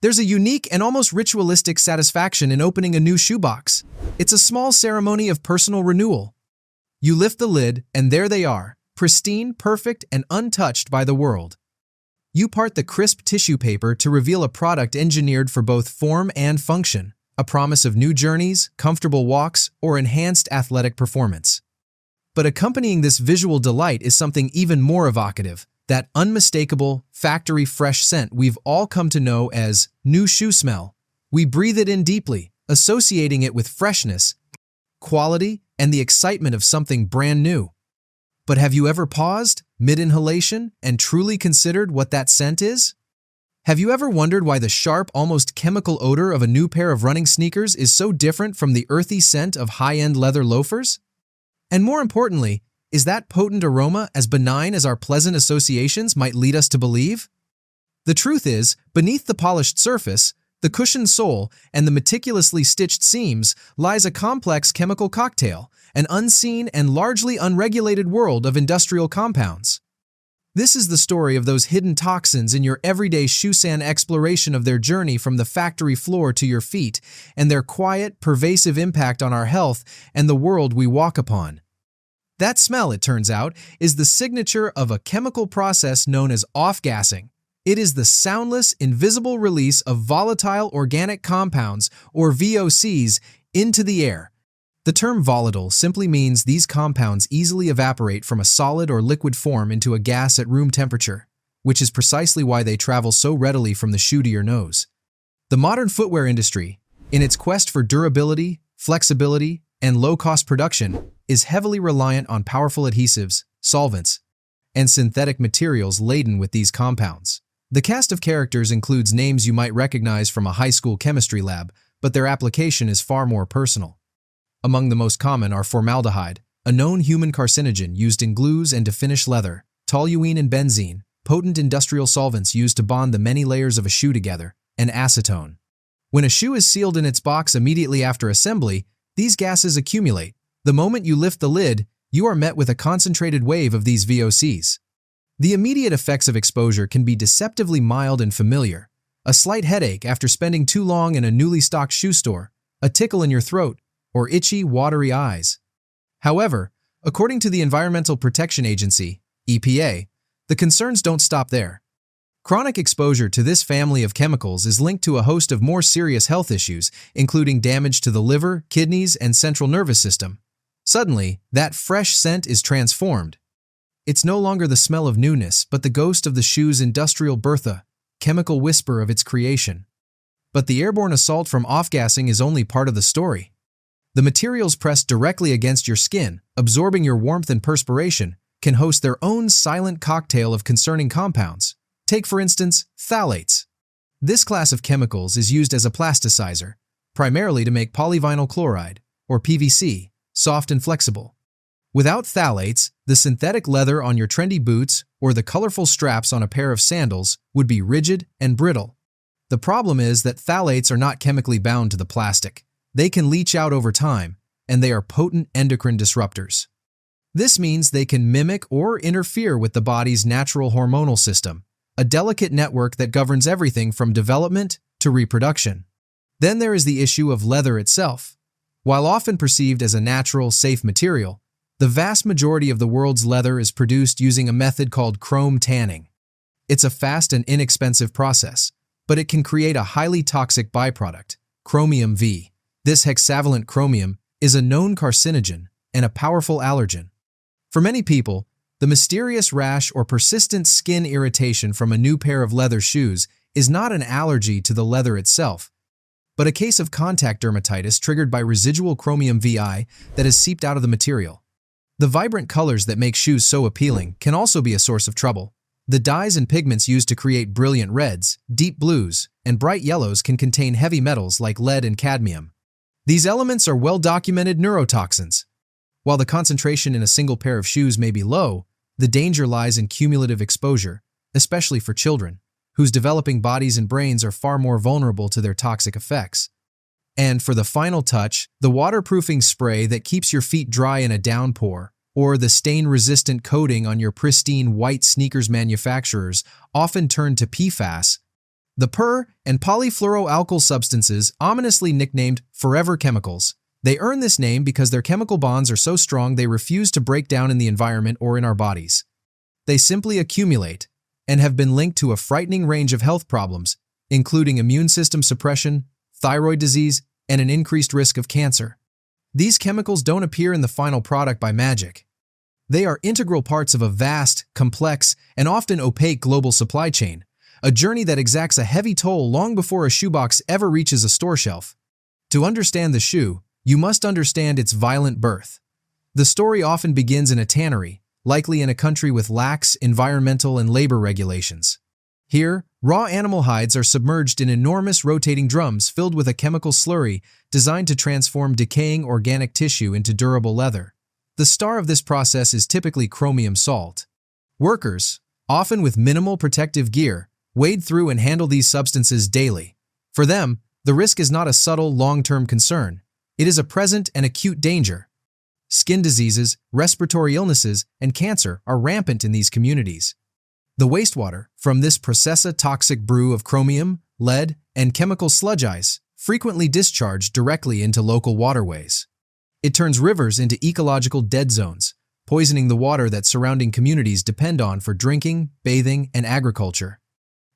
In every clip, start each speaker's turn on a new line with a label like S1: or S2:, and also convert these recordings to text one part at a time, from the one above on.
S1: There's a unique and almost ritualistic satisfaction in opening a new shoebox. It's a small ceremony of personal renewal. You lift the lid, and there they are, pristine, perfect, and untouched by the world. You part the crisp tissue paper to reveal a product engineered for both form and function, a promise of new journeys, comfortable walks, or enhanced athletic performance. But accompanying this visual delight is something even more evocative, that unmistakable, factory-fresh scent we've all come to know as new shoe smell. We breathe it in deeply, associating it with freshness, quality, and the excitement of something brand new. But have you ever paused, mid-inhalation, and truly considered what that scent is? Have you ever wondered why the sharp, almost chemical odor of a new pair of running sneakers is so different from the earthy scent of high-end leather loafers? And more importantly, is that potent aroma as benign as our pleasant associations might lead us to believe? The truth is, beneath the polished surface, the cushioned sole, and the meticulously stitched seams lies a complex chemical cocktail, an unseen and largely unregulated world of industrial compounds. This is the story of those hidden toxins in your everyday shoe sand exploration of their journey from the factory floor to your feet, and their quiet, pervasive impact on our health and the world we walk upon. That smell, it turns out, is the signature of a chemical process known as off-gassing. It is the soundless, invisible release of volatile organic compounds, or VOCs, into the air. The term volatile simply means these compounds easily evaporate from a solid or liquid form into a gas at room temperature, which is precisely why they travel so readily from the shoe to your nose. The modern footwear industry, in its quest for durability, flexibility, and low-cost production, is heavily reliant on powerful adhesives, solvents, and synthetic materials laden with these compounds. The cast of characters includes names you might recognize from a high school chemistry lab, but their application is far more personal. Among the most common are formaldehyde, a known human carcinogen used in glues and to finish leather, toluene and benzene, potent industrial solvents used to bond the many layers of a shoe together, and acetone. When a shoe is sealed in its box immediately after assembly, these gases accumulate. The moment you lift the lid, you are met with a concentrated wave of these VOCs. The immediate effects of exposure can be deceptively mild and familiar. A slight headache after spending too long in a newly stocked shoe store, a tickle in your throat, or itchy, watery eyes. However, according to the Environmental Protection Agency, EPA, the concerns don't stop there. Chronic exposure to this family of chemicals is linked to a host of more serious health issues, including damage to the liver, kidneys, and central nervous system. Suddenly, that fresh scent is transformed. It's no longer the smell of newness, but the ghost of the shoe's industrial bertha, chemical whisper of its creation. But the airborne assault from off-gassing is only part of the story. The materials pressed directly against your skin, absorbing your warmth and perspiration, can host their own silent cocktail of concerning compounds. Take, for instance, phthalates. This class of chemicals is used as a plasticizer, primarily to make polyvinyl chloride, or PVC, soft and flexible. Without phthalates, the synthetic leather on your trendy boots or the colorful straps on a pair of sandals would be rigid and brittle. The problem is that phthalates are not chemically bound to the plastic. They can leach out over time, and they are potent endocrine disruptors. This means they can mimic or interfere with the body's natural hormonal system, a delicate network that governs everything from development to reproduction. Then there is the issue of leather itself. While often perceived as a natural, safe material, the vast majority of the world's leather is produced using a method called chrome tanning. It's a fast and inexpensive process, but it can create a highly toxic byproduct, chromium V. This hexavalent chromium is a known carcinogen and a powerful allergen. For many people, the mysterious rash or persistent skin irritation from a new pair of leather shoes is not an allergy to the leather itself, but a case of contact dermatitis triggered by residual chromium VI that has seeped out of the material. The vibrant colors that make shoes so appealing can also be a source of trouble. The dyes and pigments used to create brilliant reds, deep blues, and bright yellows can contain heavy metals like lead and cadmium. These elements are well-documented neurotoxins. While the concentration in a single pair of shoes may be low, the danger lies in cumulative exposure, especially for children, whose developing bodies and brains are far more vulnerable to their toxic effects. And for the final touch, the waterproofing spray that keeps your feet dry in a downpour, or the stain-resistant coating on your pristine white sneakers manufacturers often turn to PFAS, The per- and polyfluoroalkyl substances, ominously nicknamed forever chemicals. They earn this name because their chemical bonds are so strong they refuse to break down in the environment or in our bodies. They simply accumulate and have been linked to a frightening range of health problems, including immune system suppression, thyroid disease, and an increased risk of cancer. These chemicals don't appear in the final product by magic. They are integral parts of a vast, complex, and often opaque global supply chain, a journey that exacts a heavy toll long before a shoebox ever reaches a store shelf. To understand the shoe, you must understand its violent birth. The story often begins in a tannery, likely in a country with lax environmental and labor regulations. Here, raw animal hides are submerged in enormous rotating drums filled with a chemical slurry designed to transform decaying organic tissue into durable leather. The star of this process is typically chromium salt. Workers, often with minimal protective gear, wade through and handle these substances daily. For them, the risk is not a subtle, long-term concern. It is a present and acute danger. Skin diseases, respiratory illnesses, and cancer are rampant in these communities. The wastewater from this toxic brew of chromium, lead, and chemical sludge ice frequently discharged directly into local waterways. It turns rivers into ecological dead zones, poisoning the water that surrounding communities depend on for drinking, bathing, and agriculture.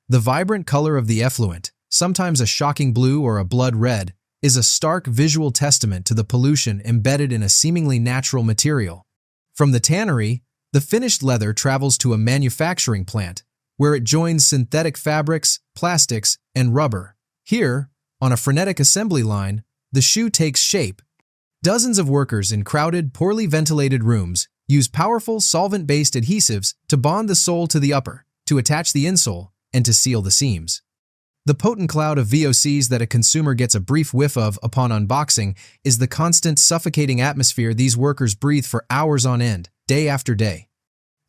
S1: The vibrant color of the effluent, sometimes a shocking blue or a blood red, is a stark visual testament to the pollution embedded in a seemingly natural material. From the tannery, the finished leather travels to a manufacturing plant, where it joins synthetic fabrics, plastics, and rubber. Here, on a frenetic assembly line, the shoe takes shape. Dozens of workers in crowded, poorly ventilated rooms use powerful solvent-based adhesives to bond the sole to the upper, to attach the insole, and to seal the seams. The potent cloud of VOCs that a consumer gets a brief whiff of upon unboxing is the constant, suffocating atmosphere these workers breathe for hours on end, day after day.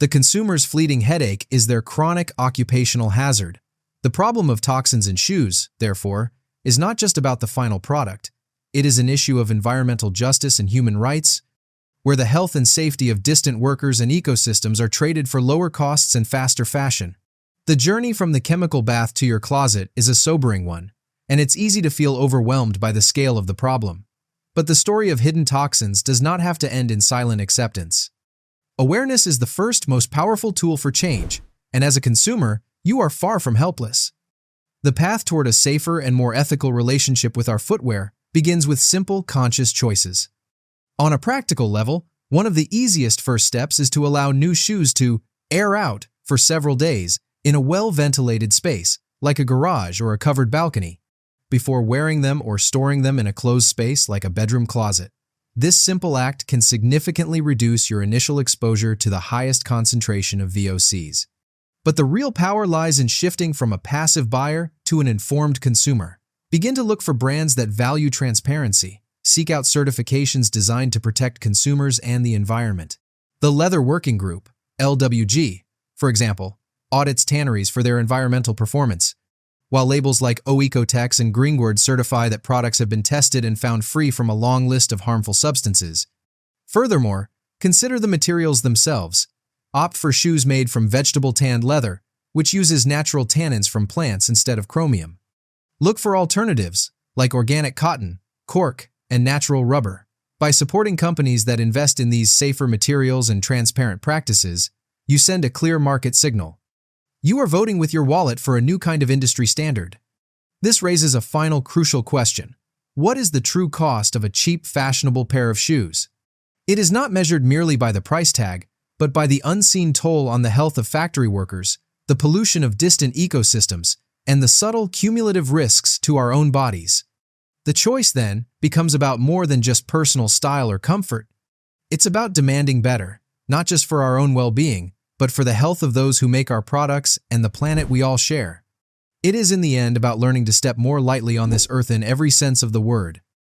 S1: The consumer's fleeting headache is their chronic occupational hazard. The problem of toxins in shoes, therefore, is not just about the final product. It is an issue of environmental justice and human rights, where the health and safety of distant workers and ecosystems are traded for lower costs and faster fashion. The journey from the chemical bath to your closet is a sobering one, and it's easy to feel overwhelmed by the scale of the problem. But the story of hidden toxins does not have to end in silent acceptance. Awareness is the first, most powerful tool for change, and as a consumer, you are far from helpless. The path toward a safer and more ethical relationship with our footwear begins with simple, conscious choices. On a practical level, one of the easiest first steps is to allow new shoes to air out for several days in a well-ventilated space, like a garage or a covered balcony, before wearing them or storing them in a closed space like a bedroom closet. This simple act can significantly reduce your initial exposure to the highest concentration of VOCs. But the real power lies in shifting from a passive buyer to an informed consumer. Begin to look for brands that value transparency. Seek out certifications designed to protect consumers and the environment. The Leather Working Group, LWG, for example, audits tanneries for their environmental performance, while labels like Oeko-Tex and Greenwood certify that products have been tested and found free from a long list of harmful substances. Furthermore, consider the materials themselves. Opt for shoes made from vegetable-tanned leather, which uses natural tannins from plants instead of chromium. Look for alternatives, like organic cotton, cork, and natural rubber. By supporting companies that invest in these safer materials and transparent practices, you send a clear market signal. You are voting with your wallet for a new kind of industry standard. This raises a final crucial question. What is the true cost of a cheap, fashionable pair of shoes? It is not measured merely by the price tag, but by the unseen toll on the health of factory workers, the pollution of distant ecosystems, and the subtle cumulative risks to our own bodies. The choice, then, becomes about more than just personal style or comfort. It's about demanding better, not just for our own well-being, but for the health of those who make our products and the planet we all share. It is in the end about learning to step more lightly on this earth in every sense of the word.